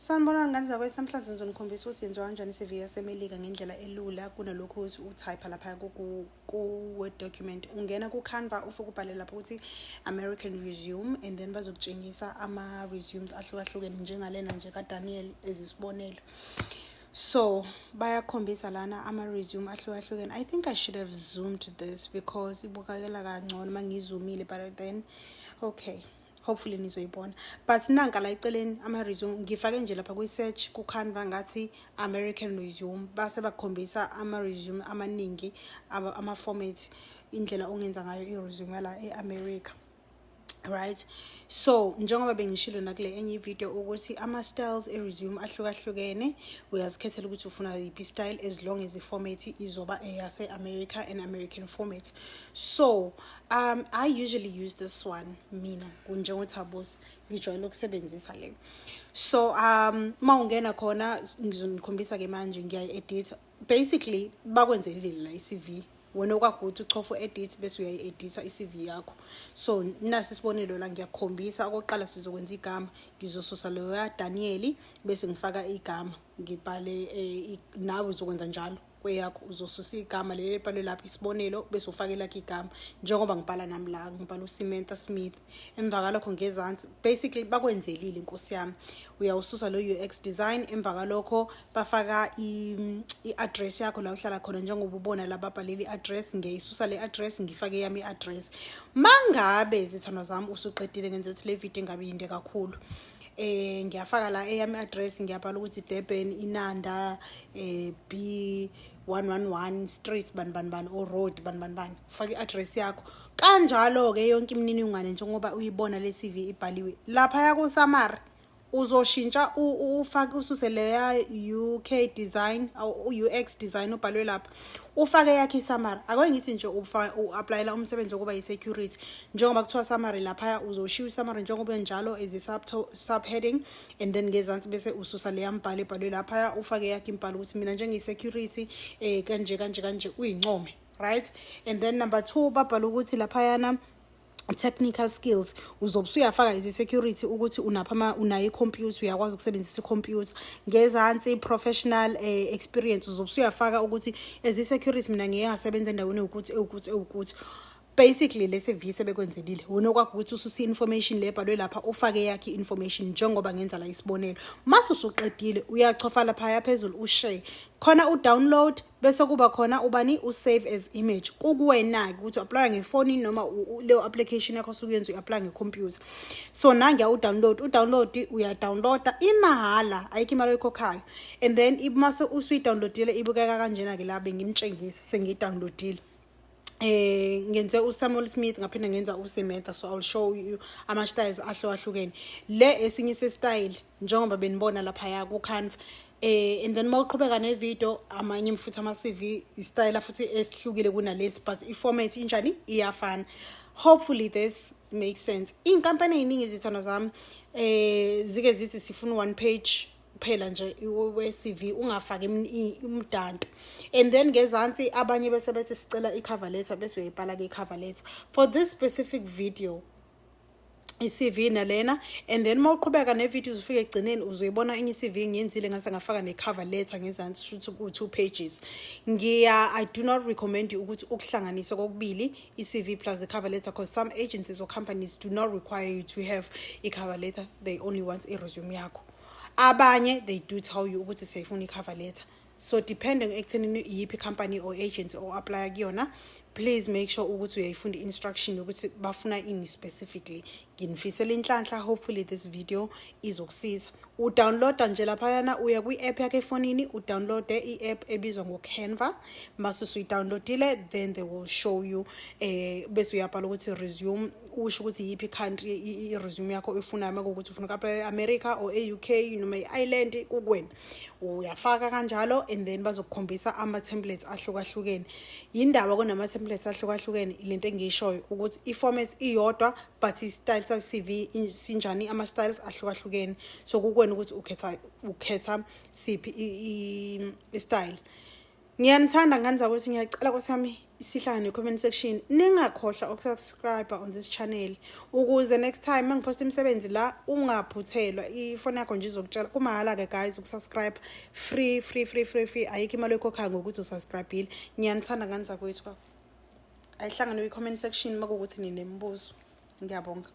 Sanibonani ngani zakwethu, namhlanje ngizonikhombisa ukuthi yenziwa kanjani i-CV yaseMelika ngendlela elula kunalokho ukuthi utype lapha ku-Word document. Ungena ku-Canva ufike ubhale lapho ukuthi American resume and then bazokutshengisa ama-resumes ahlukahlukene njengalena nje kaDaniel ezisibonelo. So bayakhombisa lana ama-resume ahlukahlukene. I think I should have zoomed this because ibukakela kangcono mangizumile, but then okay, hopefully nizoyibona. But nanka la eceleni ama-resume ngifake nje lapha kwi-search ku-Canva ngathi American resume, base bakhombisa ama-resume amaningi ama-format, indlela ongenza ngayo i-resume la e-America. Right, so njengoba bengishilo nakule enye video ukuthi ama-styles e-resume ahlukahlukene, uyazikhethela ukuthi ufuna yiphi style as long as i-format izoba eyase-America and American format. So I usually use this one, mina kunjengoThabos ngijwayele ukusebenzisa le. So mawungena khona ngizonikhombisa ke manje ngiyayi-edit. Basically bakwenzelile la i-CV, wena okwakuthi uchofa edit bese uyayi-editha i-CV yakho. So nasi isibonelo la ngiyakhombisa. Okokuqala sizokwenza igama, ngizosusa leyo ya Daniel bese ngifaka igama, ngibhale nawe uzokwenza njalo kweyakho, uzosusa igama leli ebhalwe lapha isibonelo bese ufake lakho igama njengoba ngibhala nami la ngibhala uSamantha Smith. Emva kalokho ngezansi basically bakwenzelile inkosi yami, uyawususa lo UX design. Emva kalokho bafaka i-address yakho la uhlala khona njengoba ubona la babhaleli i-address, ngiyayisusa le address ngifake yami i-address. Mangabe zithandwa zami usuqedile ngenze ukuthi le video ingabe yinde kakhulu, ngiyafaka la eyami address, ngiyabhala ukuthi Durban Inanda B111 street bani or road bani, ufake i-address yakho kanjalo ke yonke imininingwane njengoba uyibona le CV ibhaliwe lapha ya kuSamari. Uzoshintsha ufake ususe leya UK design au UX design ubhalwe lapha, ufake yakhe iSamari. Akwe ngithi nje u-applyela umsebenzi wokuba yi-security njengoba kuthiwa Samari lapha, uzoshiya iSamari njengoba njalo as i-subheading and then ngezansi bese ususa leya mbhalo ebhalwe lapha, ufake yakhe imbhalo ukuthi mina njengi-security kanje uyincome, right? And then number 2 babhala ukuthi lapha yana technical skills, uzobusuyafaka izi-security ukuthi unayo i-computer, uyakwazi ukusebenzisa i-computer. Ngezansi professional experience, uzobusuyafaka ukuthi as i-security mina ngiyasebenza endaweni ukuthi basically le CV sebekwenzelile. Wena kwakho ukuthi ususa information le ebhalwe lapha ufake yakhe information njengoba ngenza la isibonelo. Mase usuqedile uyachofa lapha phezulu ushare khona udownload bese kuba khona ubani usave as image. Kukuwena ukuthi apply ngefoni noma leyo application yakho sukuyenza uapply ngecomputer. So nangiya udownload uyadownloada imahala, ayikho imali oyikhokhayo. And then mase usuyidownloadile ibukeka kanjena ke la bengimtshengisa sengidownloadile. Ngenze uSamuel Smith ngaphinde ngenza uSamantha, so I'll show you ama-styles ahlukahlukene. Le esinye se-style njengoba benibona lapha ya ku-Canva. And then mawuqhubeka ne-video amanye mfuthu ama-CV i-style futhi esihlukile kunalesi, but i-format injani iyafana. Hopefully this makes sense. Iy'nkampani ey'ningi zithandwa zami zike zithi sifuna 1 page phela nje we-CV, ungafaki umdanto. And then ngezansi abanye bese bethi sicela i-cover letter bese uyayibhala ke i-cover letter for this specific video i-CV nalena. And then mawuqhubeka ne-video uzofika egcineni uzoyibona enye i-CV ngiyenzile ngase ngafaka ne-cover letter ngezansi shothi ku-2 pages. I do not recommend you ukuthi ukuhlanganise kokubili i-CV plus the cover letter, because some agencies or companies do not require you to have i-cover letter, they only want i-resume yakho. Abanye they do tell you ukuthi siyifuna i-cover letter. So depending ekuthenini yiphi company or agency or apply kuyona, please make sure ukuthi uyayifunda instruction ukuthi bafuna ini specifically. Nginifisela inhlanhla, hopefully this video izokusiza. Udownloada nje lapha yana, uya kwi-app yakhe efonini udownloade i-app ebizwa ngoCanva. Mase usuyidownloadile then they will show you bese uyabhala ukuthi resume, usho ukuthi yiphi country i-resume yakho ifunayo, makuwukuthi ufuna uku-apply America or e-UK noma i-Ireland kukwena uyafaka kanjalo. And then bazokukhombisa ama-templates ahlukahlukene. Yindaba kunama-templates ahlukahlukene lento engiyishoyo ukuthi i-format iyodwa but i-style sa-CV sinjani, ama-styles ahlukahlukene. So kukwena ukuthi ukhetha siphi i-style. Ngiyanithanda ngani zakwethu, ngiyacela kwesami sihlangane ne-comment section. Ningakhohlwa ukusubscribe on this channel ukuze next time mangiposta imisebenzi la ungaphuthelwa. Ifoni yakho nje izokutshela kumahala ke guys ukusubscribe free. Ayikho imali oyikhokhayo ngokuthi usubscribile. Ngiyanithanda ngani zakwethu. Ayihlangane kwi-comment section makuwukuthi ninemibuzo. Ngiyabonga.